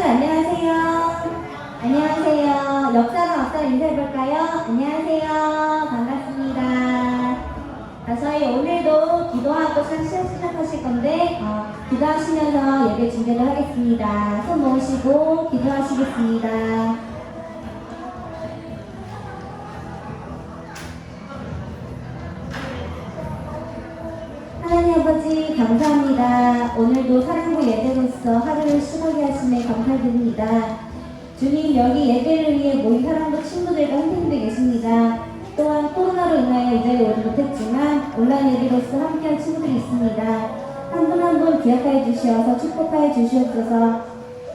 안녕하세요. 안녕하세요. 옆사람 앞사람 인사해볼까요? 안녕하세요. 반갑습니다. 저희 오늘도 기도하고 시작하실 건데 기도하시면서 예배 준비를 하겠습니다. 손 모으시고 기도하시겠습니다. 하나님 아버지 감사합니다. 오늘도 사랑과 예배로서 하루를 시작하게 하심에 감사드립니다. 주님, 여기 예배를 위해 모인 사랑과 친구들과 선생님들 계십니다. 또한 코로나로 인하여 이 자리에 오지 못했지만 온라인 예배로서 함께한 친구들이 있습니다. 한 분 한 분 기억하여 주시어서 축복하여 주시옵소서.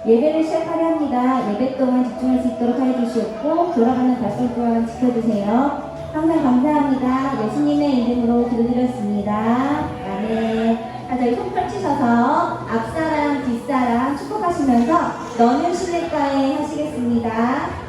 예배를 시작하려 합니다. 예배 동안 집중할 수 있도록 하여 주시옵고 돌아가는 달성 동안 지켜주세요. 항상 감사합니다. 예수님의 이름으로 기도드렸습니다. 아멘. 저희 손 펼치셔서 앞사람 뒷사람 축복하시면서 너는 실례가에 하시겠습니다.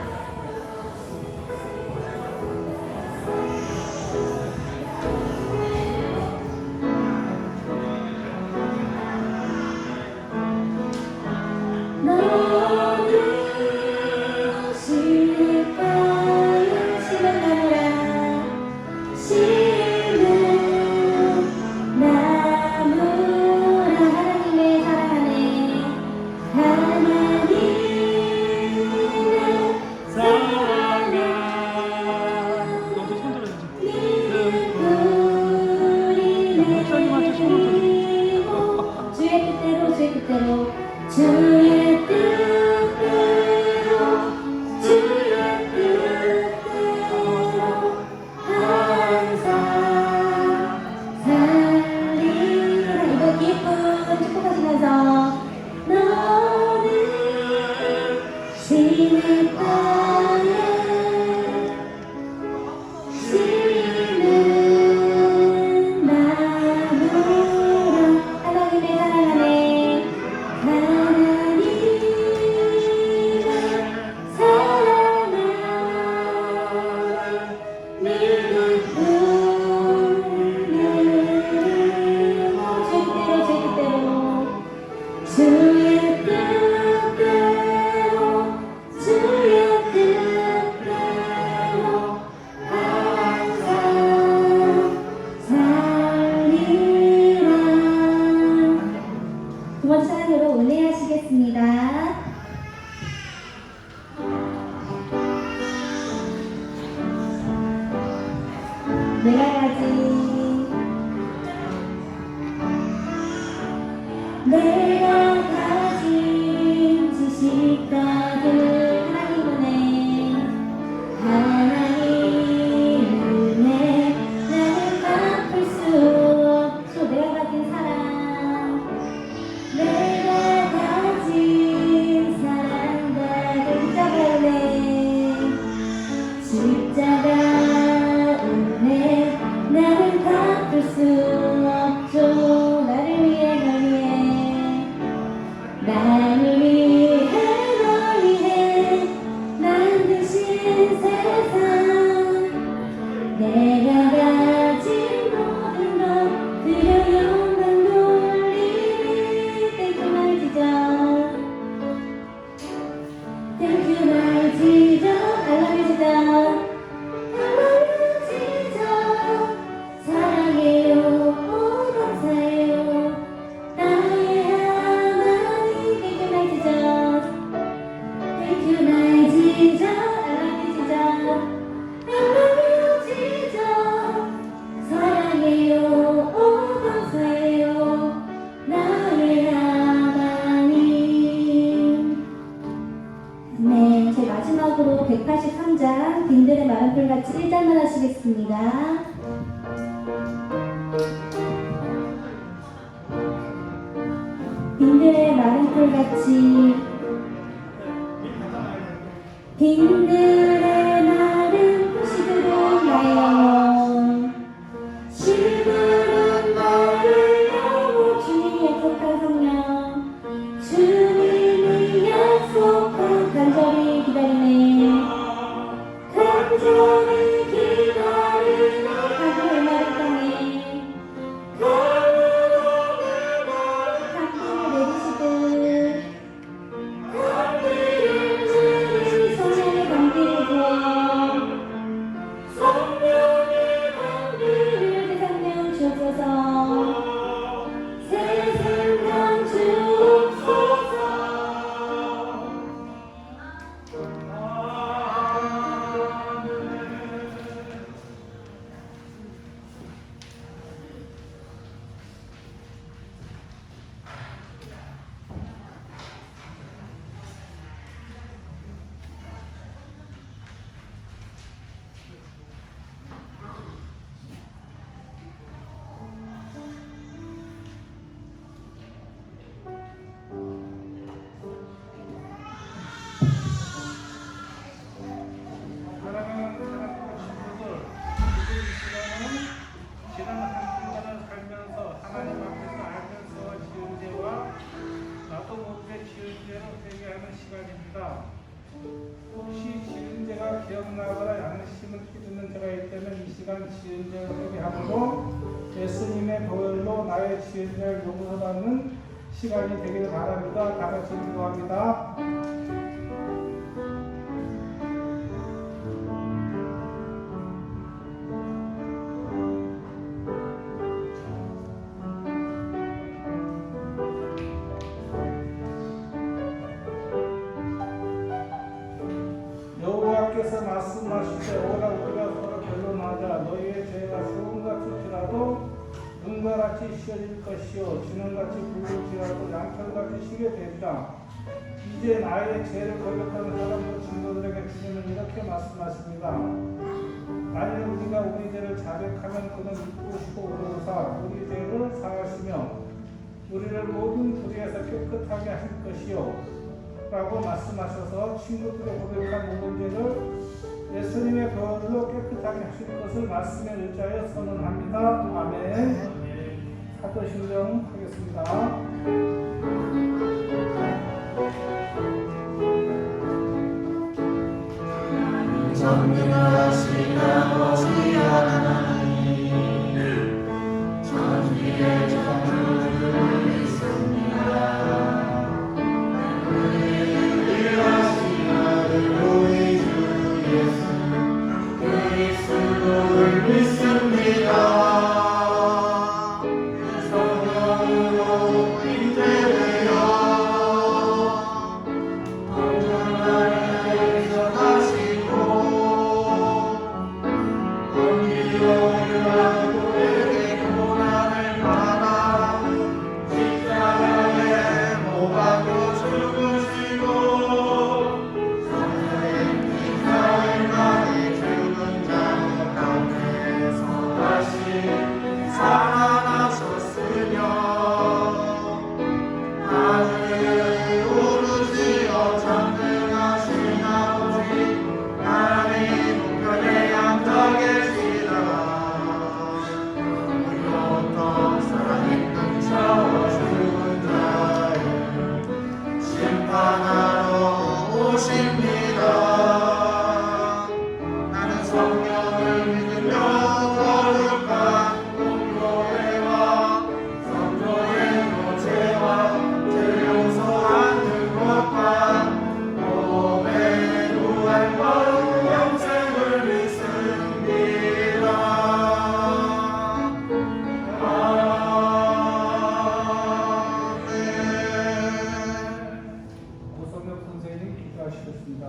내가 가진 지식가들 하나님 은혜 나는 갚을 수 없죠. 내가 가진 사랑 내가 가진 사랑 다른 십자가 은혜 나는 갚을 수 없죠. 나를 위해 널 위해 만드신 세상 내가 가진 모든 것 드려 영광 돌리리 Thank you my Jesus Thank you my Jesus I love you Jesus I love you Jesus 사랑해요 감사해요 나의 마지막으로 183장 빈들의 마른 풀같이 1장만 하시겠습니다. 빈들의 마른 풀같이 빈들의 마른 풀씨들은 나의 영혼 씨들은 나의 영혼 주님이 약속한 성령 주님이 약속한 간절히 기다리네 간절히 기다리네 가슴을 마른 땅에 강물을 내리시듯 기억나거나 양심을 기르는 자가 있다면 이 시간 지은 죄를 회개함으로 예수님의 보혈로 나의 지은 죄를 용서받는 시간이 되기를 바랍니다. 다 같이 기도합니다. 여호와께서 말씀하시되 오라 우리가 서로 변론하자. 너희의 죄가 수금같이 지라도 눈과 같이 씌어질 것이요 진홍같이 붉을지라도 양털같이 시게 되리라. 이제 나의 죄를 거역하는 사람들 증거들에게 주님은 이렇게 말씀하십니다. 만일 우리가 우리 죄를 자백하면 그는 이쁘시고 오로사 우리 죄를 사하시며 우리를 모든 불의에서 깨끗하게 하실 것이요 라고 말씀하셔서 친구들의 고백한 모든 죄를 예수님의 보혈로 깨끗하게 하실 것을 말씀에 의지하여 선언합니다. 아멘. 사도신경 하겠습니다. 전능하신 아버지 하나님, 전위의 전부를 믿습니다. 위하신 아들 우리 주 예수 그리스도를 믿습니다. 성령으로 잉태되어 하늘에서 다시고 건기와 우리에게 고난을 받아 십자가에 못 박혀 죽으시고 성령의 사흘 만에 죽은 자 가운데서 다시 살아나셨으며 하늘에 오르시어 전능하신 아버지 하나님 우편에 앉아 계시다. 우리 어떤 살아있는 자와 죽은 자를 심판하러 오십니다. 나는 성령을 믿으며 거룩한 공교회와 성도의 교제와 죄 용서하는 것과 몸의 부활과 영생을 믿습니다. 아멘. 오성엽 선생님 기도하시겠습니다.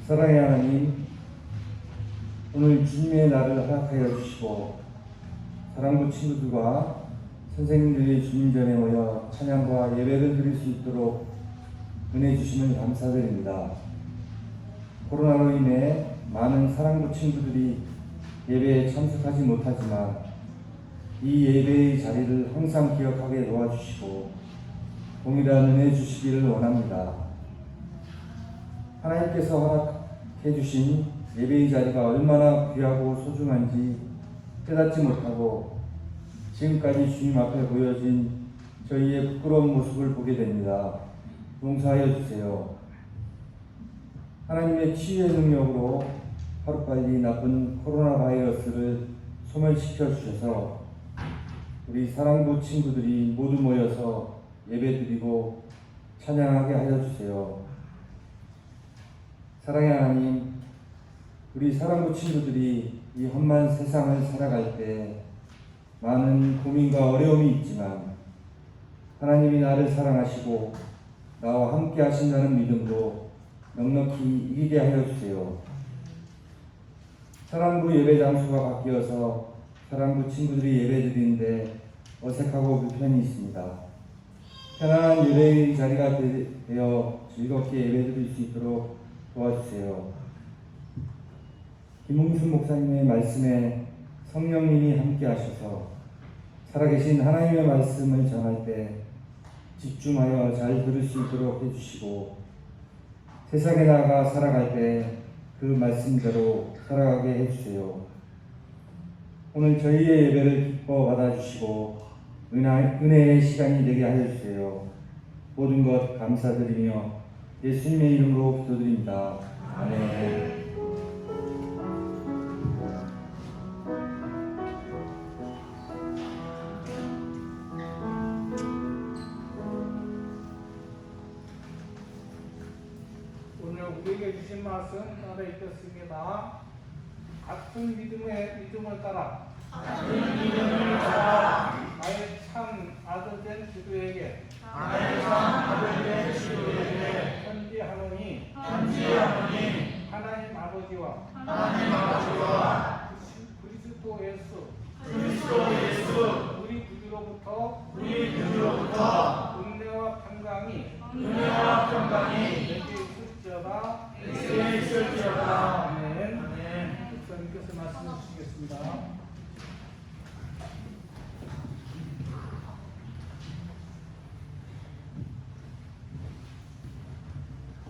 사랑의 하나님, 오늘 주님의 날을 허락하여 주시고 사랑부 친구들과 선생님들이 주님 전에 모여 찬양과 예배를 드릴 수 있도록 은혜 주심을 감사드립니다. 코로나로 인해 많은 사랑부 친구들이 예배에 참석하지 못하지만 이 예배의 자리를 항상 기억하게 도와주시고 동일한 은혜 주시기를 원합니다. 하나님께서 허락해 주신 예배의 자리가 얼마나 귀하고 소중한지 깨닫지 못하고 지금까지 주님 앞에 보여진 저희의 부끄러운 모습을 보게 됩니다. 용서하여 주세요. 하나님의 치유의 능력으로 하루빨리 나쁜 코로나 바이러스를 소멸시켜 주셔서 우리 사랑부 친구들이 모두 모여서 예배드리고 찬양하게 하여 주세요. 사랑의 하나님, 우리 사랑부 친구들이 이 험한 세상을 살아갈 때 많은 고민과 어려움이 있지만 하나님이 나를 사랑하시고 나와 함께 하신다는 믿음도 넉넉히 이기게 하여 주세요. 사랑부 예배 장소가 바뀌어서 사랑부 친구들이 예배 드리는데 어색하고 불편이 있습니다. 편안한 예배의 자리가 되어 즐겁게 예배 드릴 수 있도록 도와주세요. 김웅순 목사님의 말씀에 성령님이 함께 하셔서 살아계신 하나님의 말씀을 전할 때 집중하여 잘 들을 수 있도록 해주시고 세상에 나가 살아갈 때 그 말씀대로 살아가게 해주세요. 오늘 저희의 예배를 기뻐 받아주시고 은혜의 시간이 되게 하여 주세요. 모든 것 감사드리며 예수님의 이름으로 기도드립니다. 아멘. 오늘 우리에게 주신 말씀 따라 읽겠습니다. 같은 믿음을 따라 나의 참 아들 된 기도에게 편지하노니 하나님 아버지와 그리스도 예수 우리 구주로부터 은혜와 평강이 내게 있을지어다. 아멘. 목사님께서 말씀해 주시겠습니다.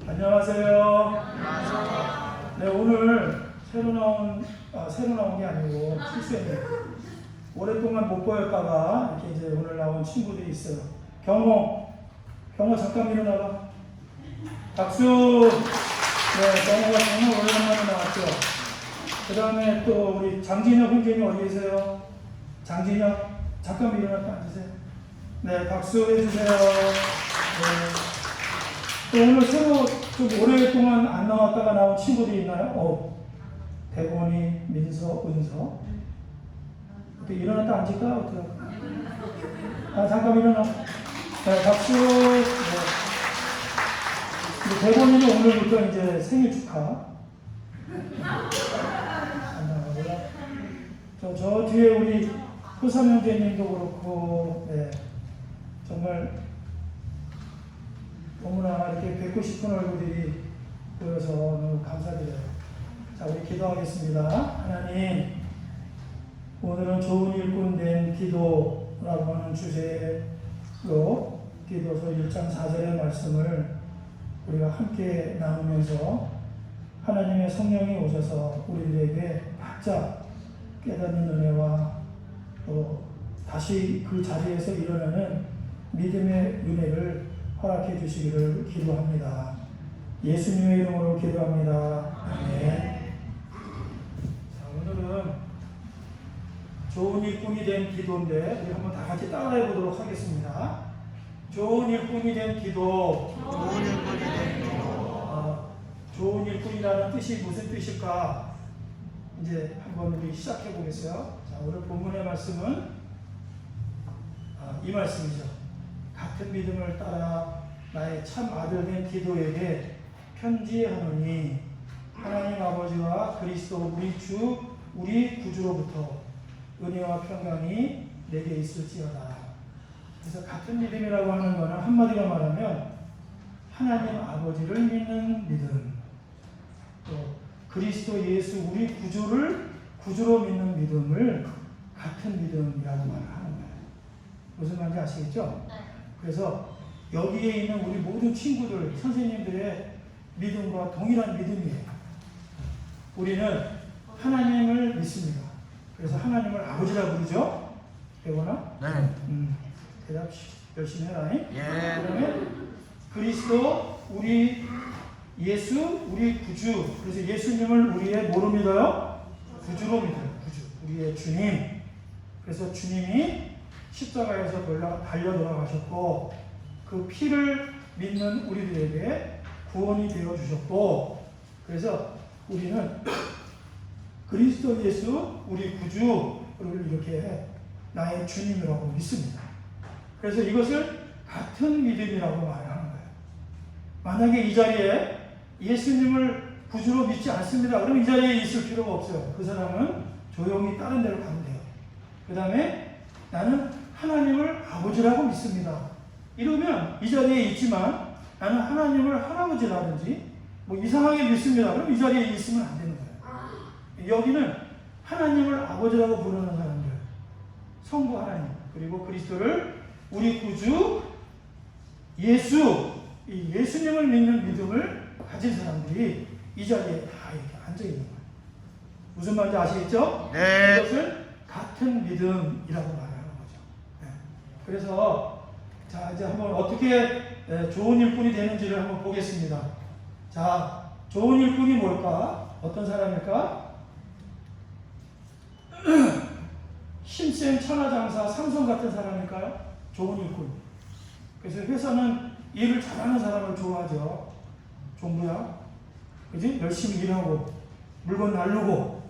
안녕하세요. 네, 오늘 새로 나온 게 아니고 실수했네요. 오랫동안 못 보였다가 이렇게 이제 오늘 나온 친구들이 있어요. 경호 잠깐 일어나봐. 박수. 네, 경호가 정말 오랜만에 나왔죠. 그 다음에 또 우리 장진혁 형제님 어디 계세요? 장진혁 잠깐 일어났다 앉으세요. 네, 박수 해주세요. 네. 또 오늘 새로 좀 오랫동안 안 나왔다가 나온 친구들이 있나요? 대본이, 민서, 은서. 어떻게 일어났다 앉을까? 어떻게 할까? 잠깐 일어나. 네, 박수. 네. 대본이는 오늘부터 이제 생일 축하. 저 뒤에 우리 효삼 형제님도 그렇고, 네. 정말 너무나 이렇게 뵙고 싶은 얼굴들이 보여서 너무 감사드려요. 자, 우리 기도하겠습니다. 하나님, 오늘은 좋은 일꾼 된 기도라고 하는 주제로 기도서 1장 4절의 말씀을 우리가 함께 나누면서 하나님의 성령이 오셔서 우리들에게 각자 깨닫는 은혜와 또 다시 그 자리에서 일어나는 믿음의 은혜를 허락해 주시기를 기도합니다. 예수님의 이름으로 기도합니다. 아멘. 자, 오늘은 좋은 일꾼이 된 기도인데 우리 한번 다 같이 따라해 보도록 하겠습니다. 좋은 일꾼이 된 기도. 좋은 일꾼이라는 뜻이 무슨 뜻일까? 이제 한번 우리 시작해 보겠어요. 자, 오늘 본문의 말씀은 이 말씀이죠. 같은 믿음을 따라 나의 참 아들 된 기도에게 편지하노니 하나님 아버지와 그리스도 우리 구주로부터 은혜와 평강이 내게 있을지어다. 그래서 같은 믿음이라고 하는 것은 한마디로 말하면 하나님 아버지를 믿는 믿음, 또 그리스도 예수 우리 구주로 믿는 믿음을 같은 믿음이라고 말하는 거예요. 무슨 말인지 아시겠죠? 그래서 여기에 있는 우리 모든 친구들, 선생님들의 믿음과 동일한 믿음이에요. 우리는 하나님을 믿습니다. 그래서 하나님을 아버지라고 부르죠? 배워나? 네. 대답 열심히 해라. 예. 그다음에 그리스도 우리 예수 우리 구주. 그래서 예수님을 우리의 뭐로 믿어요? 구주로 믿어요. 구주. 우리의 주님. 그래서 주님이 십자가에서 달려 돌아가셨고 그 피를 믿는 우리들에게 구원이 되어 주셨고, 그래서 우리는 그리스도 예수 우리 구주를 이렇게 나의 주님이라고 믿습니다. 그래서 이것을 같은 믿음이라고 말하는 거예요. 만약에 이 자리에 예수님을 구주로 믿지 않습니다. 그럼 이 자리에 있을 필요가 없어요. 그 사람은 조용히 다른 데로 가면 돼요. 그 다음에 나는 하나님을 아버지라고 믿습니다. 이러면 이 자리에 있지만 나는 하나님을 할아버지라든지 뭐 이상하게 믿습니다. 그럼 이 자리에 있으면 안 되는 거예요. 여기는 하나님을 아버지라고 부르는 사람들, 성부 하나님, 그리고 그리스도를 우리 구주 예수님을 믿는 믿음을 가진 사람들이 이 자리에 다 이렇게 앉아 있는 거예요. 무슨 말인지 아시겠죠? 네. 이것을 같은 믿음이라고 말하는 거죠. 그래서 자 이제 한번 어떻게 좋은 일꾼이 되는지를 한번 보겠습니다. 자, 좋은 일꾼이 뭘까? 어떤 사람일까? 힘센 천하장사 삼손 같은 사람일까요? 좋은 일꾼. 그래서 회사는 일을 잘하는 사람을 좋아하죠. 종부야, 그지? 열심히 일하고 물건 날르고,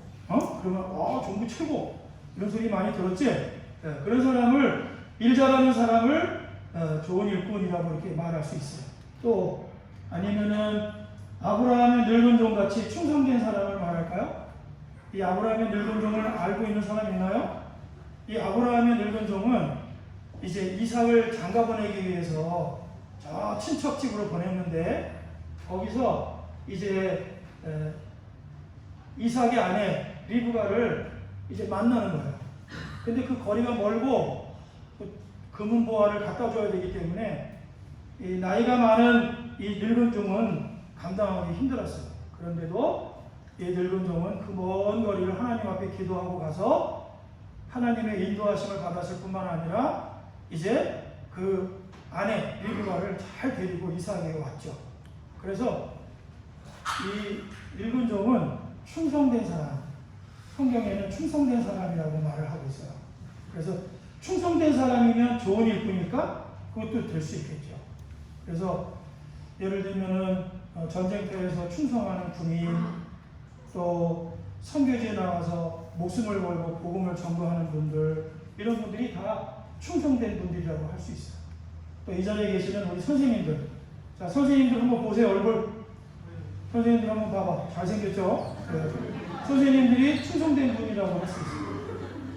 그러면 종부 최고 이런 소리 많이 들었지? 그런 사람을 일 잘하는 사람을 좋은 일꾼이라고 이렇게 말할 수 있어요. 또 아니면은 아브라함의 늙은 종같이 충성된 사람을 말할까요? 이 아브라함의 늙은 종을 알고 있는 사람 있나요? 이 아브라함의 늙은 종은 이제 이삭을 장가 보내기 위해서 저 친척집으로 보냈는데 거기서 이제 이삭의 아내 리브가를 이제 만나는 거예요. 근데 그 거리가 멀고 금은 보화를 갖다 줘야 되기 때문에 이 나이가 많은 이 늙은 종은 감당하기 힘들었어요. 그런데도 이 늙은 종은 그 먼 거리를 하나님 앞에 기도하고 가서 하나님의 인도하심을 받았을 뿐만 아니라 이제 그 아내 리브가를 잘 데리고 이삭에게 왔죠. 그래서 이 늙은 종은 충성된 사람, 성경에는 충성된 사람이라고 말을 하고 있어요. 그래서 충성된 사람이면 좋은 일꾼일까? 그것도 될 수 있겠죠. 그래서 예를 들면은 전쟁터에서 충성하는 군인, 또 선교지에 나가서 목숨을 걸고 복음을 전거하는 분들, 이런 분들이 다 충성된 분들이라고 할 수 있어요. 또 이 자리에 계시는 우리 선생님들, 자 선생님들 한번 보세요. 얼굴 선생님들 한번 봐봐. 잘생겼죠? 네. 선생님들이 충성된 분이라고 할 수 있어요.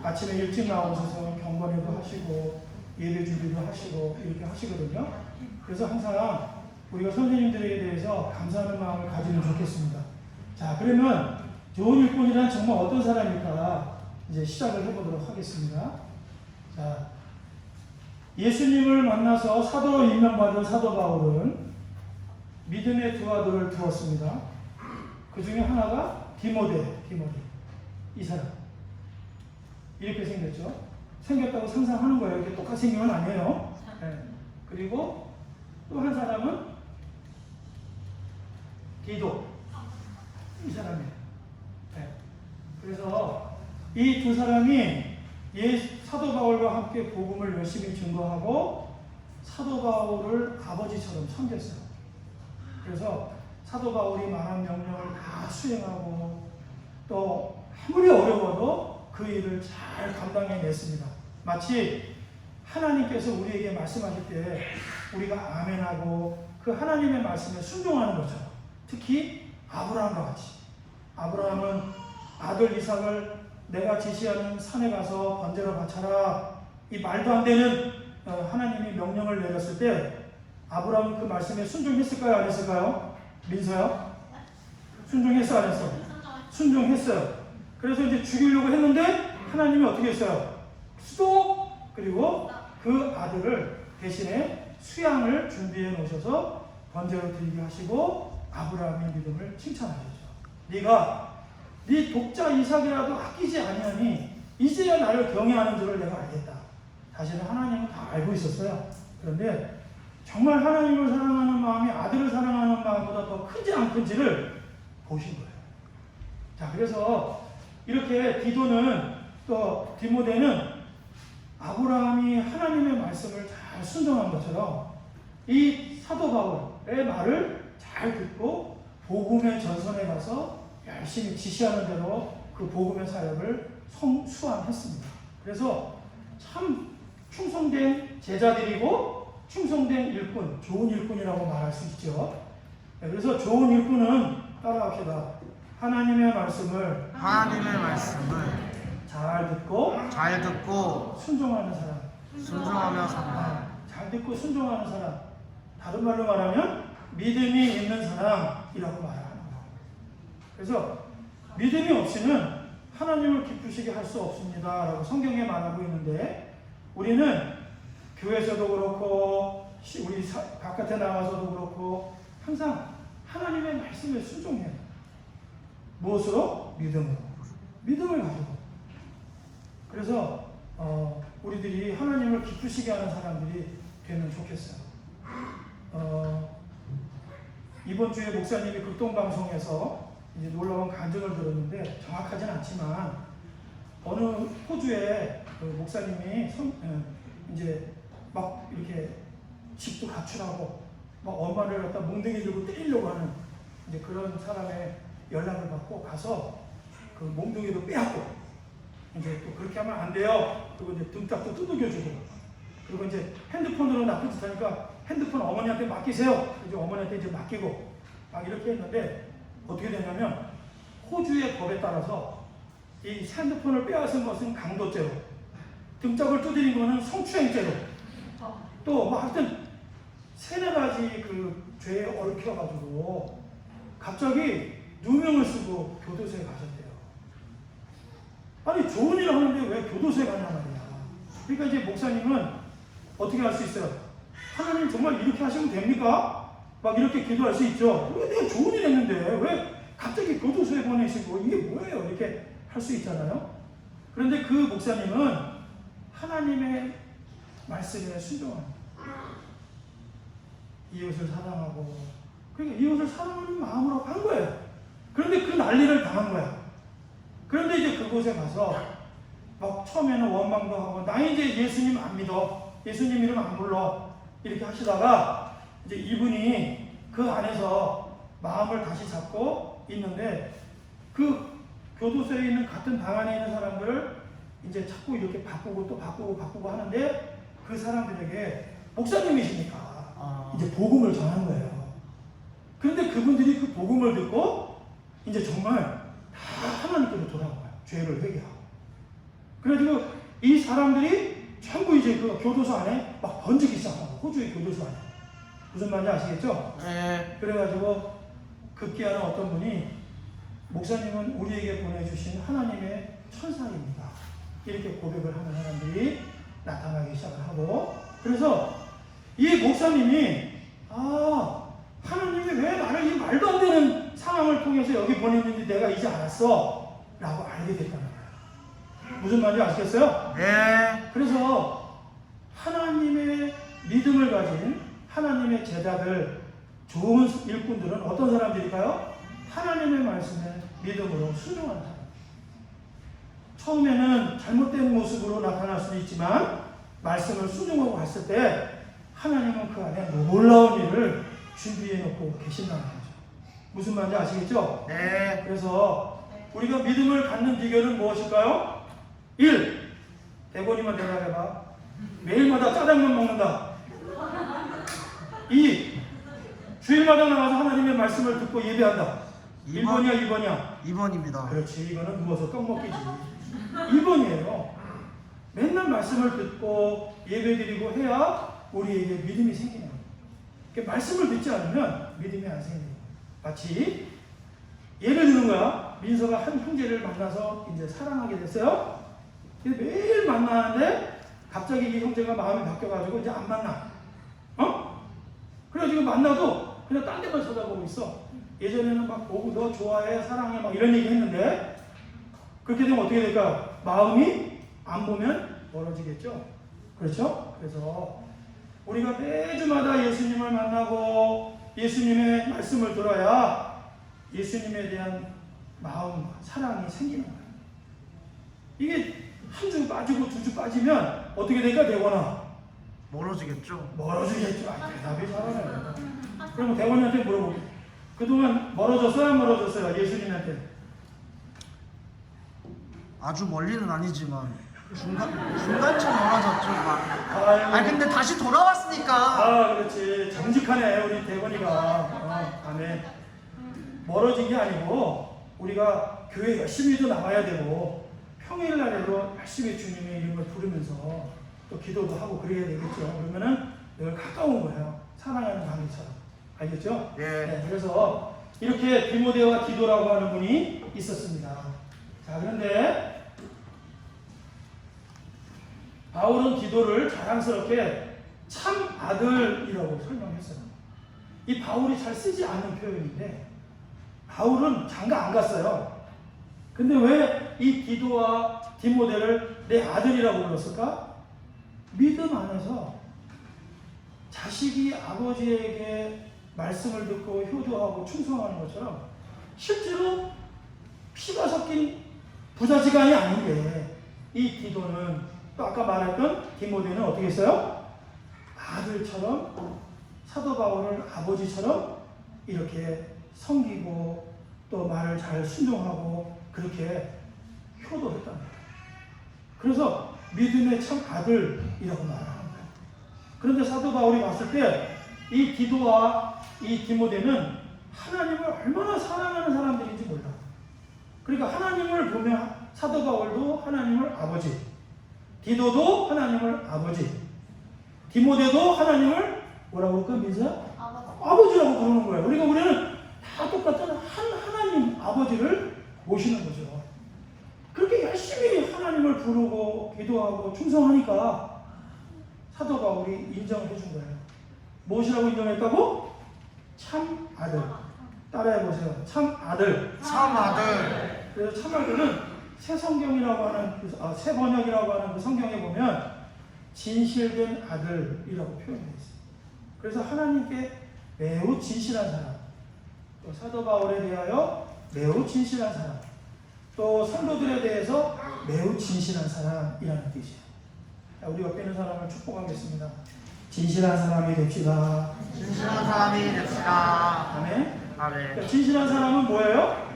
아침에 일찍 나오셔서 경건회도 하시고 예배 준비도 하시고 이렇게 하시거든요. 그래서 항상 우리가 선생님들에 대해서 감사하는 마음을 가지면 좋겠습니다. 자, 그러면 좋은 일꾼이란 정말 어떤 사람일까? 이제 시작을 해보도록 하겠습니다. 자, 예수님을 만나서 사도로 임명받은 사도 바울은 믿음의 두 아들을 두었습니다. 그 중에 하나가 디모데. 이 사람. 이렇게 생겼죠. 생겼다고 상상하는 거예요. 이렇게 똑같이 생긴 건 아니에요. 네. 그리고 또 한 사람은 디도. 이 사람이에요. 네. 그래서 이 두 사람이 사도 바울과 함께 복음을 열심히 증거하고 사도 바울을 아버지처럼 섬겼어요. 그래서 사도 바울이 말한 명령을 다 수행하고 또 아무리 어려워도 그 일을 잘 감당해냈습니다. 마치 하나님께서 우리에게 말씀하실 때 우리가 아멘하고 그 하나님의 말씀에 순종하는 것처럼, 특히 아브라함과 같이. 아브라함은 아들 이삭을 내가 지시하는 산에 가서 번제로 바쳐라, 이 말도 안 되는 하나님이 명령을 내렸을 때 아브라함은 그 말씀에 순종했을까요? 안 했을까요? 민서요? 순종했어? 안 했어? 순종했어요. 그래서 이제 죽이려고 했는데 하나님이 어떻게 했어요? 수도, 그리고 그 아들을 대신에 수양을 준비해 놓으셔서 번제로 드리게 하시고 아브라함의 믿음을 칭찬하셨죠. 네가 네 독자 이삭이라도 아끼지 아니하니 이제야 나를 경외하는 줄을 내가 알겠다. 사실은 하나님은 다 알고 있었어요. 그런데 정말 하나님을 사랑하는 마음이 아들을 사랑하는 마음보다 더 큰지 안 큰지를 보신 거예요. 자, 그래서 이렇게 디도는 또 디모데는 아브라함이 하나님의 말씀을 잘 순종한 것처럼 이 사도 바울의 말을 잘 듣고 복음의 전선에 가서 열심히 지시하는 대로 그 복음의 사역을 수행했습니다. 그래서 참 충성된 제자들이고 충성된 일꾼, 좋은 일꾼이라고 말할 수 있죠. 그래서 좋은 일꾼은 따라합시다. 하나님의 말씀을 잘 듣고 순종하는 사람. 잘 듣고 순종하는 사람. 다른 말로 말하면 믿음이 있는 사람이라고 말하는 거예요. 그래서 믿음이 없이는 하나님을 기쁘시게 할 수 없습니다 라고 성경에 말하고 있는데, 우리는 교회에서도 그렇고 우리 바깥에 나가서도 그렇고 항상 하나님의 말씀에 순종해요. 무엇으로? 믿음을 가지고. 그래서 우리들이 하나님을 기쁘시게 하는 사람들이 되면 좋겠어요. 이번 주에 목사님이 극동방송에서 이제 놀라운 간증을 들었는데 정확하진 않지만 어느 호주에 그 목사님이 이제 막 이렇게 집도 가출하고 막 엄마를 갖다 몽둥이 들고 때리려고 하는 이제 그런 사람의 연락을 받고 가서 그 몽둥이도 빼앗고 이제 또 그렇게 하면 안 돼요. 그리고 이제 등딱도 두들겨주고 그리고 이제 핸드폰으로 나쁜 짓 하니까 핸드폰 어머니한테 맡기세요. 이제 어머니한테 이제 맡기고 막 이렇게 했는데 어떻게 되냐면 호주의 법에 따라서 이 핸드폰을 빼앗은 것은 강도죄로, 등짝을 두드린 것은 성추행죄로, 또 뭐 하여튼 세네 가지 그 죄에 얽혀가지고 갑자기 누명을 쓰고 교도소에 가셨대요. 아니 좋은 일을 하는데 왜 교도소에 가냐 말이야. 그러니까 이제 목사님은 어떻게 할 수 있어요? 하나님 정말 이렇게 하시면 됩니까? 막 이렇게 기도할 수 있죠. 왜 내가 좋은 일 했는데 왜 갑자기 교도소에 보내시고 이게 뭐예요? 이렇게 할 수 있잖아요. 그런데 그 목사님은 하나님의 말씀에 순종합니다. 이웃을 사랑하고 그러니까 이웃을 사랑하는 마음으로 한 거예요. 그런데 그 난리를 당한 거야. 그런데 이제 그곳에 가서 막 처음에는 원망도 하고 나 이제 예수님 안 믿어. 예수님 이름 안 불러. 이렇게 하시다가 이제 이분이 그 안에서 마음을 다시 잡고 있는데 그 교도소에 있는 같은 방 안에 있는 사람들을 이제 자꾸 이렇게 바꾸고 또 바꾸고 하는데 그 사람들에게 목사님이시니까 이제 복음을 전한 거예요. 그런데 그분들이 그 복음을 듣고 이제 정말 다 하나님께로 돌아온 거예요. 죄를 회개하고. 그래가지고 이 사람들이 전부 이제 그 교도소 안에 막 번지기 시작하고 호주의 교도소 안에. 무슨 말인지 아시겠죠? 네. 그래가지고 급기야는 어떤 분이 목사님은 우리에게 보내주신 하나님의 천사입니다. 이렇게 고백을 하는 사람들이 나타나기 시작을 하고 그래서 이 목사님이 하나님이 왜 나를 이 말도 안 되는 상황을 통해서 여기 보냈는지 내가 이제 알았어 라고 알게 됐다는 거예요. 무슨 말인지 아시겠어요? 네. 그래서 하나님의 믿음을 가진 하나님의 제자들 좋은 일꾼들은 어떤 사람들일까요? 하나님의 말씀에 믿음으로 순종하는 사람. 처음에는 잘못된 모습으로 나타날 수도 있지만 말씀을 순종하고 갔을 때 하나님은 그 안에 놀라운 일을 준비해 놓고 계신다는 거죠. 무슨 말인지 아시겠죠? 네. 그래서 우리가 믿음을 갖는 비결은 무엇일까요? 1. 대본이만 대답해봐. 매일마다 짜장면 먹는다. 2. 주일마다 나가서 하나님의 말씀을 듣고 예배한다. 1번이야 2번이야? 2번입니다. 그렇지. 이거는 누워서 떡 먹기지. 2번이에요. 맨날 말씀을 듣고 예배드리고 해야 우리에게 믿음이 생기는 거예요. 말씀을 듣지 않으면 믿음이 안 생기는 거예요. 마치 예를 드는 거야. 민서가 한 형제를 만나서 이제 사랑하게 됐어요. 매일 만나는데 갑자기 이 형제가 마음이 바뀌어가지고 이제 안 만나. 그래가지고 만나도 그냥 딴 데만 쳐다보고 있어. 예전에는 막 보고 너 좋아해, 사랑해 막 이런 얘기 했는데 그렇게 되면 어떻게 될까? 마음이 안 보면 멀어지겠죠. 그렇죠? 그래서 우리가 매주마다 예수님을 만나고 예수님의 말씀을 들어야 예수님에 대한 마음, 사랑이 생기는 거예요. 이게 한 주 빠지고 두 주 빠지면 어떻게 될까? 대원아? 멀어지겠죠. 멀어지겠죠. 대답이 잘하네. 그러면 대원이한테 물어보고 그동안 멀어졌어요? 안 멀어졌어요? 예수님한테? 아주 멀리는 아니지만 중간쯤 멀어졌죠. 아 근데 다시 돌아왔으니까. 그렇지. 정직하네 우리 대원이가. 아멘. 멀어진 게 아니고 우리가 교회 열심히도 나와야 되고 평일날에도 열심히 주님의 이름을 부르면서 또 기도도 하고 그래야 되겠죠. 그러면은 늘 가까운 거예요. 사랑하는 관계처럼. 알겠죠? 예. 네, 그래서 이렇게 디모데와 기도라고 하는 분이 있었습니다. 자, 그런데 바울은 기도를 자랑스럽게 참 아들이라고 설명했어요. 이 바울이 잘 쓰지 않는 표현인데 바울은 장가 안 갔어요. 근데 왜 이 디도와 디모데를 내 아들이라고 불렀을까? 믿음 안에서 자식이 아버지에게 말씀을 듣고 효도하고 충성하는 것처럼 실제로 피가 섞인 부자지간이 아닌데 이 디도는 또 아까 말했던 디모데는 어떻게 했어요? 아들처럼 사도 바울을 아버지처럼 이렇게 섬기고 또 말을 잘 순종하고 그렇게 효도했단 말이에요. 그래서 믿음의 참 아들이라고 말하는 거예요. 그런데 사도 바울이 봤을 때 이 디도와 이 디모데는 하나님을 얼마나 사랑하는 사람들인지 몰라. 그러니까 하나님을 보면 사도 바울도 하나님을 아버지, 디도도 하나님을 아버지, 디모데도 하나님을 뭐라고 그럴까, 민서야? 아버지라고 부르는 거예요. 그러니까 우리는 다 똑같은 하나님 아버지를 모시는 거죠. 그렇게 열심히 하나님을 부르고 기도하고 충성하니까 사도 바울이 인정을 해준 거예요. 무엇이라고 인정했다고? 참 아들. 따라해 보세요. 참 아들. 참 아들. 그래서 참 아들은 새 성경이라고 하는 새 번역이라고 하는 그 성경에 보면 진실된 아들이라고 표현되어 있어요. 그래서 하나님께 매우 진실한 사람, 또 사도 바울에 대하여 매우 진실한 사람, 또 성도들에 대해서 매우 진실한 사람이라는 뜻이에요. 자, 우리 옆에 있는 사람을 축복하겠습니다. 진실한 사람이 됩시다. 진실한 사람이 됩시다. 아멘. 아멘. 그러니까 진실한 사람은 뭐예요?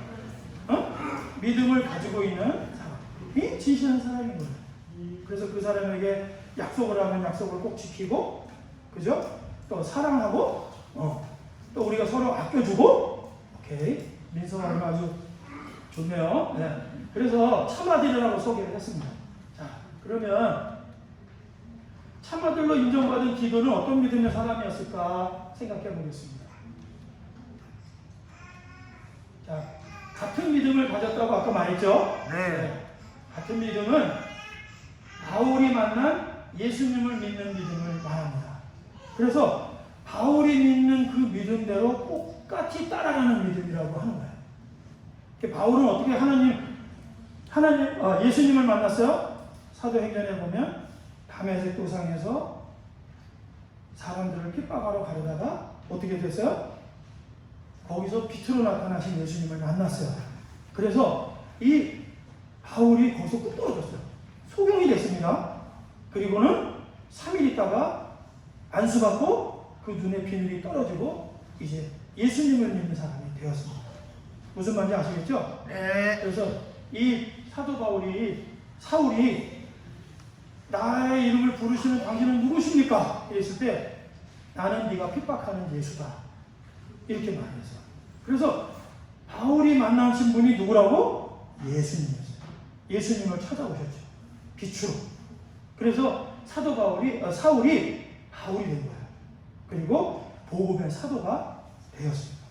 믿음을 가지고 있는 사람이 진실한 사람인 거예요. 그래서 그 사람에게 약속을 하면 약속을 꼭 지키고, 그죠? 또 사랑하고, 또 우리가 서로 아껴주고, 오케이. 민서가 얼마 아주 좋네요. 네. 그래서 참아들이라고 소개를 했습니다. 자, 그러면 참아들로 인정받은 디도는 어떤 믿음의 사람이었을까 생각해 보겠습니다. 자, 같은 믿음을 가졌다고 아까 말했죠? 네. 같은 믿음은 바울이 만난 예수님을 믿는 믿음을 말합니다. 그래서 바울이 믿는 그 믿음대로 똑같이 따라가는 믿음이라고 하는 거예요. 바울은 어떻게 예수님을 만났어요? 사도행전에 보면 다메섹 도상에서 사람들을 핍박하러 가려다가 어떻게 됐어요? 거기서 빛으로 나타나신 예수님을 만났어요. 그래서 이 바울이 거기서 뚝 떨어졌어요. 소경이 됐습니다. 그리고는 3일 있다가 안수받고 그 눈에 비늘이 떨어지고 이제 예수님을 믿는 사람이 되었습니다. 무슨 말인지 아시겠죠? 네. 그래서 이 사도 사울이 나의 이름을 부르시는 당신은 누구십니까? 이랬을 때 나는 네가 핍박하는 예수다. 이렇게 말했어요. 그래서 바울이 만나신 분이 누구라고? 예수님이었어요. 예수님을 찾아오셨죠. 빛으로. 그래서 사울이 바울이 된 거예요. 그리고 복음의 사도가 되었습니다.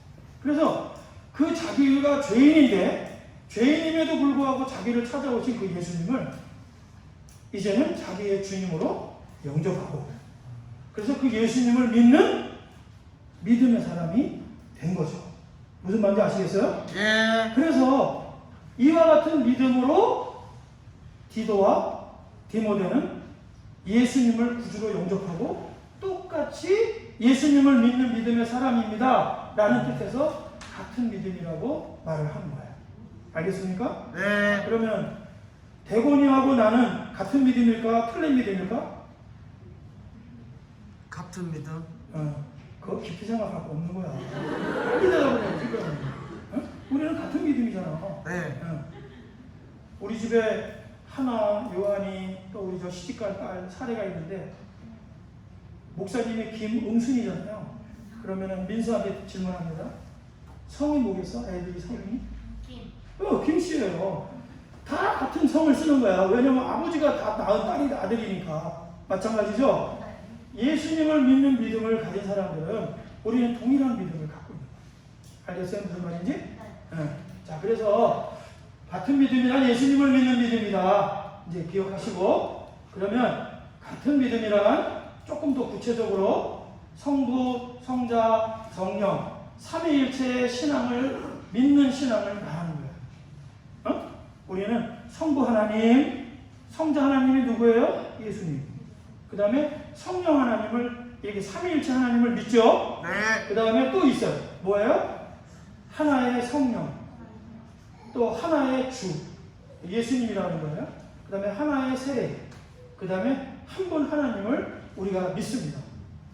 그래서 그 자기가 죄인임에도 불구하고 자기를 찾아오신 그 예수님을 이제는 자기의 주님으로 영접하고, 그래서 그 예수님을 믿는 믿음의 사람이 된 거죠. 무슨 말인지 아시겠어요? 예. 그래서 이와 같은 믿음으로 디도와 디모데는 예수님을 구주로 영접하고 똑같이 예수님을 믿는 믿음의 사람입니다 라는 뜻에서 같은 믿음이라고 말을 하는 거예요. 알겠습니까? 네. 그러면 대곤이하고 나는 같은 믿음일까? 틀린 믿음일까? 같은 믿음. 그거 깊이 생각할 거 없는 거야. 빨리 대답을 지금. 우리는 같은 믿음이잖아. 네. 우리 집에 하나, 요한이, 또 우리 저 시집갈 딸 사례가 있는데, 목사님이 김응순이잖아요. 그러면은 민수한테 질문합니다. 성이 뭐겠어? 애들이 성이? 김씨예요. 다 같은 성을 쓰는 거야. 왜냐면 아버지가 다 낳은 아들이니까. 마찬가지죠? 예수님을 믿는 믿음을 가진 사람들은 우리는 동일한 믿음을 갖고 있는 거예요. 알겠어요? 무슨 말인지? 네. 자, 그래서 같은 믿음이란 예수님을 믿는 믿음이다. 이제 기억하시고, 그러면 같은 믿음이란 조금 더 구체적으로 성부, 성자, 성령, 삼위일체의 신앙을 믿는 신앙을 말하는 거예요. 우리는 성부 하나님, 성자 하나님이 누구예요? 예수님. 그 다음에 성령 하나님을, 이게 삼위일체 하나님을 믿죠? 네. 그 다음에 또 있어요. 뭐예요? 하나의 성령, 또 하나의 주, 예수님이라는 거예요. 그 다음에 하나의 세례, 그 다음에 한 분 하나님을 우리가 믿습니다.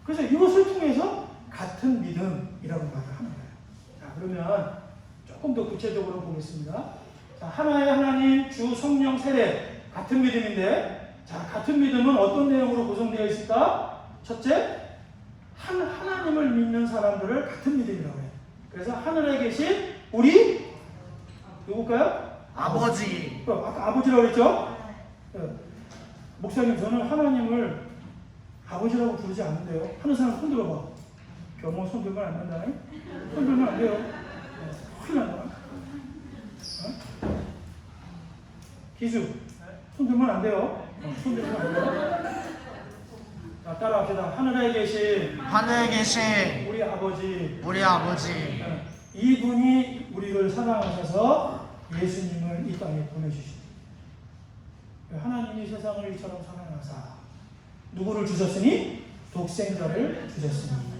그래서 이것을 통해서 같은 믿음이라고 말을 하는 거예요. 자, 그러면 조금 더 구체적으로 보겠습니다. 자, 하나의 하나님, 주, 성령, 세례, 같은 믿음인데, 자, 같은 믿음은 어떤 내용으로 구성되어 있을까? 첫째, 하나님을 믿는 사람들을 같은 믿음이라고 해요. 그래서 하늘에 계신 우리 누굴까요? 아버지. 아까 아버지라고 그랬죠? 목사님, 저는 하나님을 아버지라고 부르지 않는데요. 하는 사람 손 들어봐. 경호 손 들면 안 된다. 손 들면 안 돼요. 큰일 난다. 기수, 손 들면 안 돼요. 손 들면 안 돼요. 자, 따라합시다. 하늘에 계신 우리 아버지. 우리 아버지. 이분이 우리를 사랑하셔서 예수님을 이 땅에 보내주십니다. 하나님이 세상을 이처럼 사랑하사 누구를 주셨으니? 독생자를 주셨으니.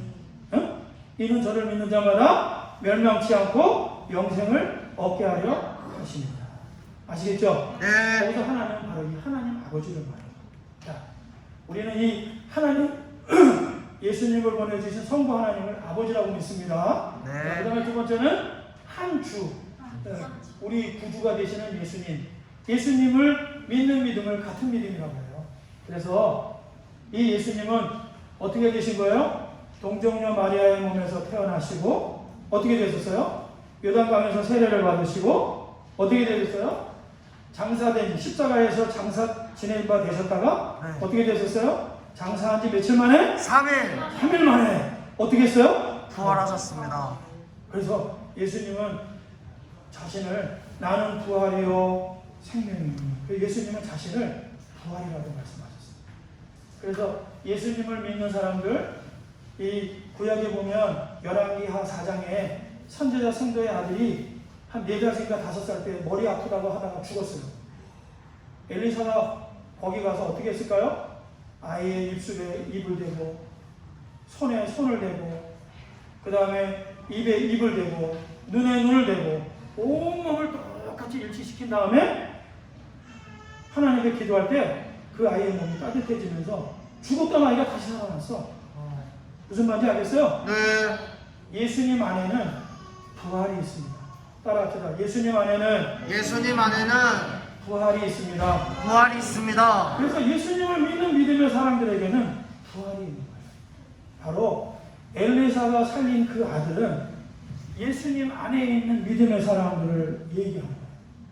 이는 저를 믿는 자마다 멸망치 않고 영생을 얻게 하려 하십니다. 아시겠죠? 네. 거기서 하나님은 바로 이 하나님 아버지를 말해요. 자, 우리는 이 하나님 예수님을 보내주신 성부 하나님을 아버지라고 믿습니다. 네. 그 다음에 두 번째는 한 주, 우리 구주가 되시는 예수님, 예수님을 믿는 믿음을 같은 믿음이라고 해요. 그래서 이 예수님은 어떻게 되신 거예요? 동정녀 마리아의 몸에서 태어나시고 어떻게 되셨어요? 요단강에서 세례를 받으시고 어떻게 되셨어요? 장사된 십자가에서 장사 지낸 바 되셨다가 네. 어떻게 되셨어요? 장사한 지 며칠 만에? 3일 3일 만에 어떻게 했어요? 부활하셨습니다. 그래서 예수님은 자신을 나는 부활이요 생명이요. 예수님은 자신을 부활이라고 말씀하셨어요. 그래서 예수님을 믿는 사람들, 이 구약에 보면 열왕기하 4장에 선지자 성도의 아들이 한 4살인가 5살 때 머리 아프다고 하다가 죽었어요. 엘리사가 거기 가서 어떻게 했을까요? 아이의 입술에 입을 대고 손에 손을 대고 그 다음에 입에 입을 대고 눈에 눈을 대고 온몸을 똑같이 일치시킨 다음에 하나님께 기도할 때 그 아이의 몸이 따뜻해지면서 죽었던 아이가 다시 살아났어. 무슨 말인지 알겠어요? 네. 예수님 안에는 부활이 있습니다. 따라합시다. 예수님 안에는 부활이 있습니다. 부활이 있습니다. 그래서 예수님을 믿는 믿음의 사람들에게는 부활이 있는 거예요. 바로 엘리사가 살린 그 아들은 예수님 안에 있는 믿음의 사람들을 얘기하는 거예요.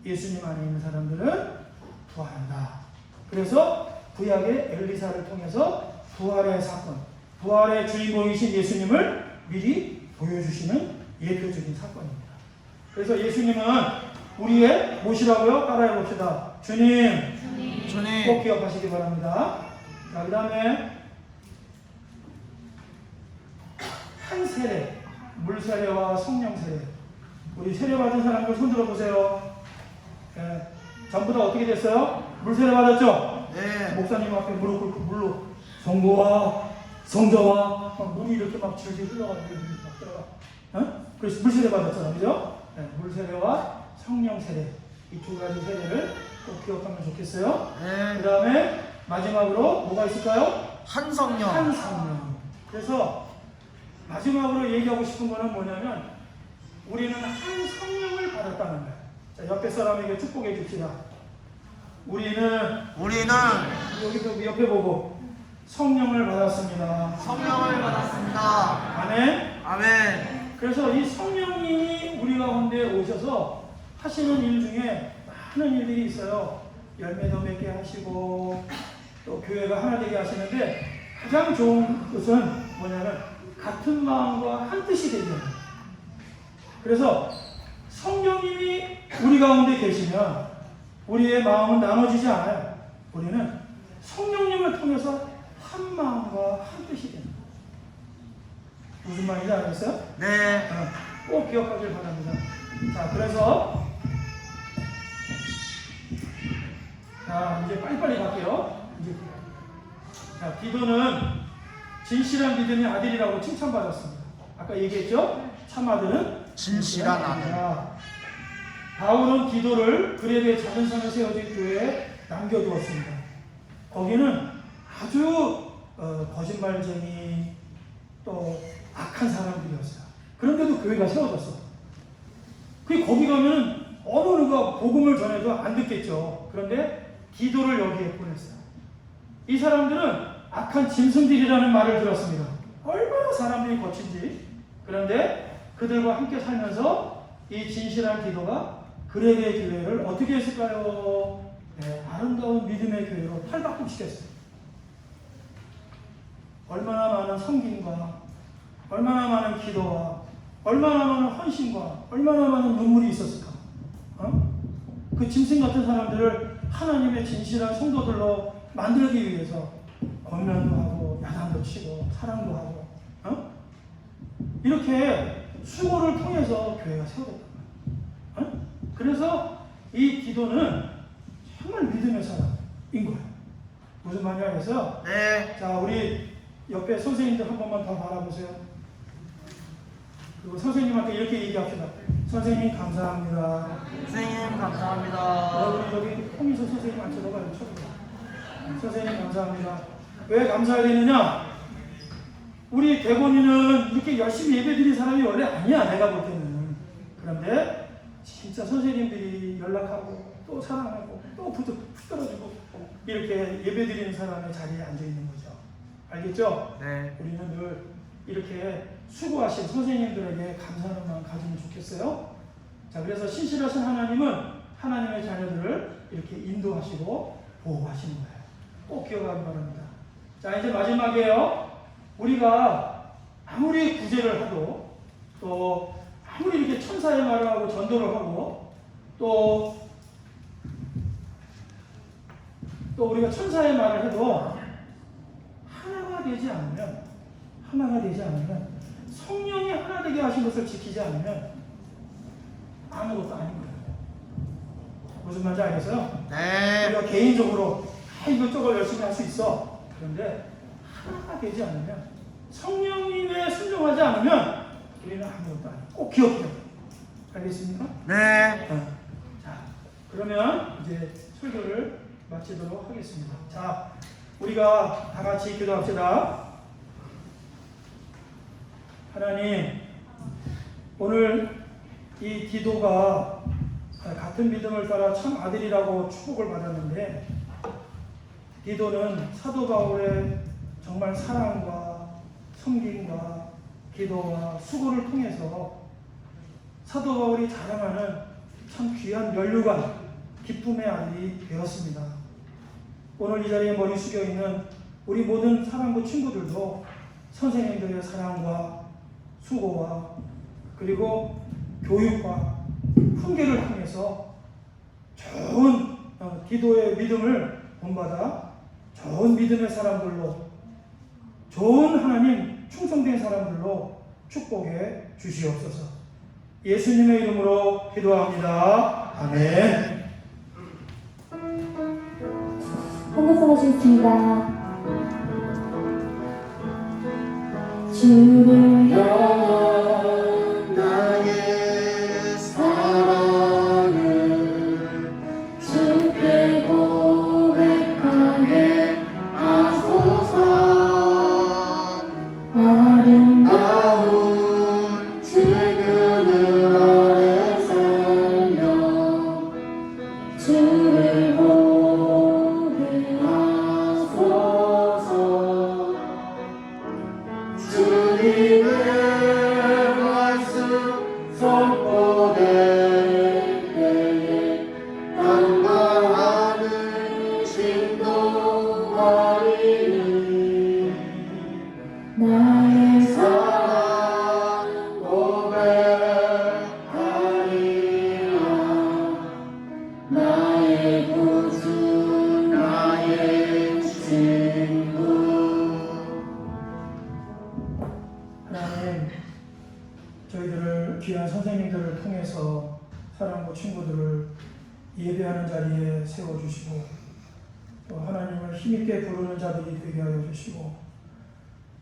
예수님 안에 있는 사람들은 부활한다. 그래서 구약의 엘리사를 통해서 부활의 사건, 부활의 주인공이신 예수님을 미리 보여주시는 예표적인 사건입니다. 그래서 예수님은 우리의 무엇이라고요? 따라해 봅시다. 주님. 꼭 기억하시기 바랍니다. 자, 그 다음에 한 세례, 물 세례와 성령 세례. 우리 세례 받은 사람들 손 들어보세요. 전부 다 어떻게 됐어요? 물 세례 받았죠? 네. 목사님 앞에 무릎 꿇고 물로 성부와 성자와 막 물이 이렇게 막 질질 흘러가지고 막 들어가. 그래서 물 세례 받았잖아요, 그죠? 물 세례와 성령 세례, 이 두 가지 세례를 꼭 기억하면 좋겠어요. 네. 그 다음에 마지막으로 뭐가 있을까요? 한 성령. 한 성령. 그래서 마지막으로 얘기하고 싶은 거는 뭐냐면 우리는 한 성령을 받았다는 거예요. 자, 옆에 사람에게 축복해 줍시다. 우리는 여기서 옆에 보고 성령을 받았습니다. 성령을 받았습니다. 아멘. 아멘. 그래서 이 성령님이 우리 가운데 오셔서 하시는 일 중에 많은 일들이 있어요. 열매도 맺게 하시고 또 교회가 하나 되게 하시는데 가장 좋은 것은 뭐냐면 같은 마음과 한 뜻이 되게 합니다. 그래서 성령님이 우리 가운데 계시면 우리의 마음은 나눠지지 않아요. 우리는 성령님을 통해서 한 마음과 한 뜻이 됩니다. 무슨 말인지 알겠어요? 네. 꼭 기억하길 바랍니다. 자, 그래서 자, 이제 빨리빨리 갈게요. 이제. 자, 디도는 진실한 믿음의 아들이라고 칭찬받았습니다. 아까 얘기했죠? 참 아들은 진실한 아들. 바울은 디도를 그레베 작은 성에 세워진 교회에 남겨두었습니다. 거기는 아주 거짓말쟁이 또 악한 사람들이었어요. 그런데도 교회가 세워졌어. 거기 가면은 어느 누가 복음을 전해도 안 듣겠죠. 그런데 디도를 여기에 보냈어요. 이 사람들은 악한 짐승들이라는 말을 들었습니다. 얼마나 사람들이 거친지. 그런데 그들과 함께 살면서 이 진실한 디도가 그레베 교회를 어떻게 했을까요? 네, 아름다운 믿음의 교회로 탈바꿈시켰어요. 얼마나 많은 섬김과 얼마나 많은 기도와 얼마나 많은 헌신과 얼마나 많은 눈물이 있었을까? 그 짐승 같은 사람들을 하나님의 진실한 성도들로 만들기 위해서 권면도 하고 야단도 치고 사랑도 하고 이렇게 수고를 통해서 교회가 세워졌단 말이에요. 그래서 이 디도는 정말 믿음의 사람인 거예요. 무슨 말이냐 해서 네. 자, 우리 옆에 선생님들 한 번만 더 바라보세요. 그리고 선생님한테 이렇게 얘기합시다. 선생님 감사합니다. 선생님 감사합니다. 여러분 여기 홍인서 선생님 앉혀다가 여기 쳐다봐. 선생님 감사합니다. 왜 감사해야 되느냐? 우리 대본이는 이렇게 열심히 예배드린 사람이 원래 아니야, 내가 볼 때는. 그런데 진짜 선생님들이 연락하고 또 사랑하고 또 붙들어주고 이렇게 예배드리는 사람의 자리에 앉아있는 거죠. 알겠죠? 네. 우리는 늘 이렇게 수고하신 선생님들에게 감사하는 마음 가지면 좋겠어요. 자, 그래서 신실하신 하나님은 하나님의 자녀들을 이렇게 인도하시고 보호하시는 거예요. 꼭 기억하기 바랍니다. 자, 이제 마지막이에요. 우리가 아무리 구제를 하고 또 아무리 이렇게 천사의 말을 하고 전도를 하고 또 우리가 천사의 말을 해도 하나가 되지 않으면 성령이 하나 되게 하신 것을 지키지 않으면 아무것도 아닌 거예요. 무슨 말인지 알겠어요? 네. 우리가 개인적으로 이것저것 열심히 할 수 있어. 그런데 하나가 되지 않으면 성령님에 순종하지 않으면 우리는 아무것도 아니에요. 꼭 기억해요. 알겠습니까? 네. 자, 그러면 이제 설교를 마치도록 하겠습니다. 자, 우리가 다 같이 기도합시다. 하나님, 오늘 이 디도가 같은 믿음을 따라 참 아들이라고 축복을 받았는데, 디도는 사도 바울의 정말 사랑과 섬김과 기도와 수고를 통해서 사도 바울이 자랑하는 참 귀한 면류관, 기쁨의 아들이 되었습니다. 오늘 이 자리에 머리 숙여 있는 우리 모든 사랑부 친구들도 선생님들의 사랑과 수고와 그리고 교육과 훈계를 통해서 좋은 기도의 믿음을 본받아 좋은 믿음의 사람들로, 좋은 하나님 충성된 사람들로 축복해 주시옵소서. 예수님의 이름으로 기도합니다. 아멘. 한국서 하시겠습니다. 주를 향한 나의 사랑을 주께 고백하게 하소서. 아름다운 주 그늘 아래 살며 주를 보게 하소서. 주님의 말씀 선포될 때에 땅과 하늘 진동하리니 나의 사랑 고백하리라. 나의 구주 나의 친구. 하나님, 저희들을 귀한 선생님들을 통해서 사랑하고 친구들을 예배하는 자리에 세워주시고 또 하나님을 힘있게 부르는 자들이 되게 하여 주시고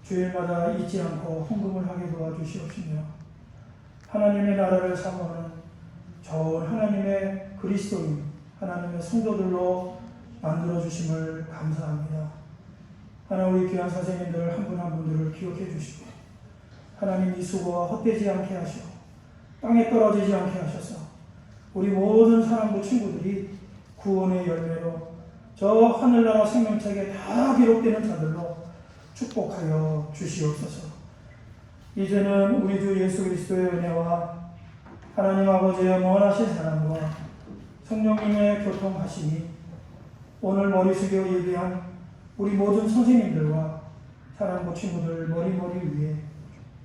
주일마다 잊지 않고 헌금을 하게 도와주시옵시며 하나님의 나라를 사모하는 좋은 하나님의 그리스도인 하나님의 성도들로 만들어 주심을 감사합니다. 하나님 우리 귀한 선생님들 한 분 한 분들을 기억해 주시고 하나님 이 수고가 헛되지 않게 하시고 땅에 떨어지지 않게 하셔서 우리 모든 사랑부 친구들이 구원의 열매로 저 하늘나라 생명책에 다 기록되는 자들로 축복하여 주시옵소서. 이제는 우리 주 예수 그리스도의 은혜와 하나님 아버지의 원하신 사랑과 성령님의 교통하심이 오늘 머리 숙여 예비한 우리 모든 선생님들과 사랑부 친구들 머리머리 위에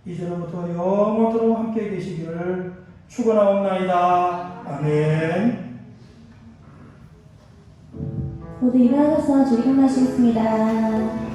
이제로부터 영원토록 함께 계시기를 축원하옵나이다. 아멘. 모두 일어나셔서 주기 일어나시겠습니다.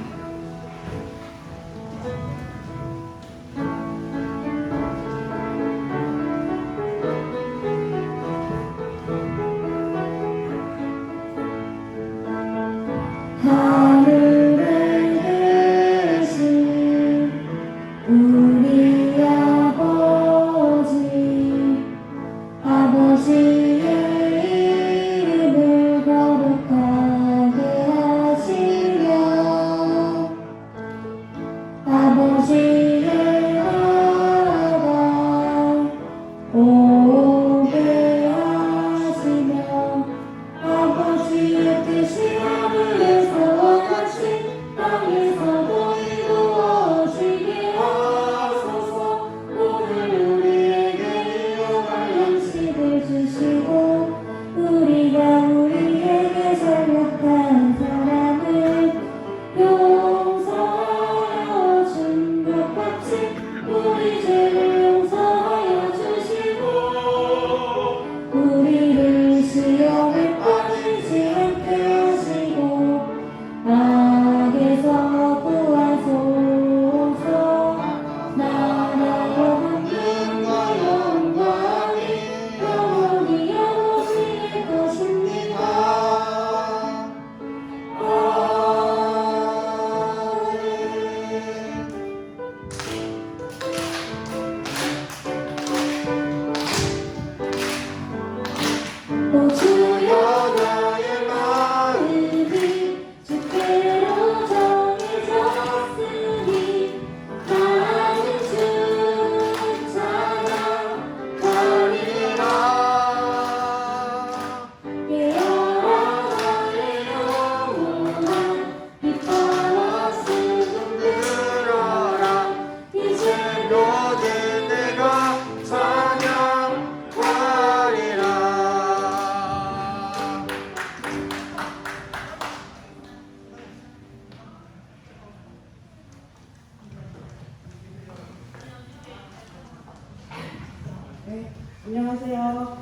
안녕하세요.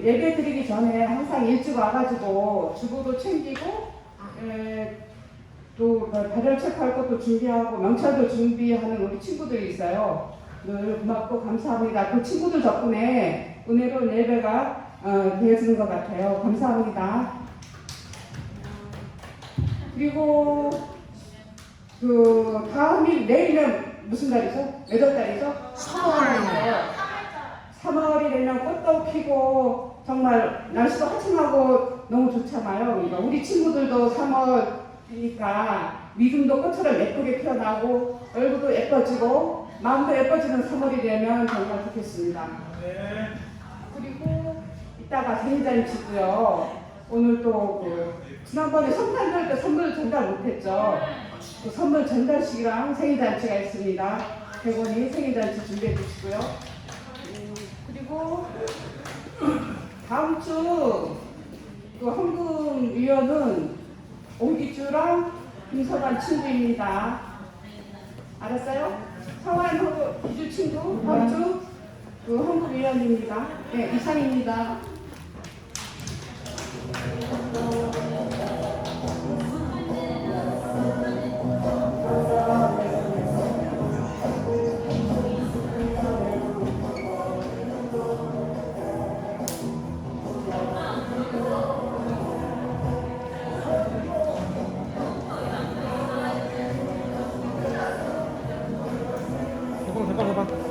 예배 드리기 전에 항상 일찍 와가지고 주보도 챙기고 또 발열 체크할 것도 준비하고 명찰도 준비하는 우리 친구들이 있어요. 늘 고맙고 감사합니다. 그 친구들 덕분에 은혜로운 예배가 되어지는 것 같아요. 감사합니다. 그리고 다음이 내일은 무슨 달이죠? 몇 월 달이죠? 3월이에요. 3월이 되면 꽃도 피고 정말 날씨도 화창하고 너무 좋잖아요. 그러니까 우리 친구들도 3월이니까 믿음도 꽃처럼 예쁘게 피어나고 얼굴도 예뻐지고 마음도 예뻐지는 3월이 되면 정말 좋겠습니다. 네. 그리고 이따가 생일잔치고요. 오늘 또 지난번에 성탄절 때 선물 전달 못했죠. 그 선물 전달식이랑 생일잔치가 있습니다. 100원이 생일잔치 준비해 주시고요. 그리고 다음 주 헌금위원은 오기주랑 김서관 친구입니다. 알았어요? 서관 기주 친구 다음 주 헌금위원입니다. 네, 이상입니다. 한번 해봐.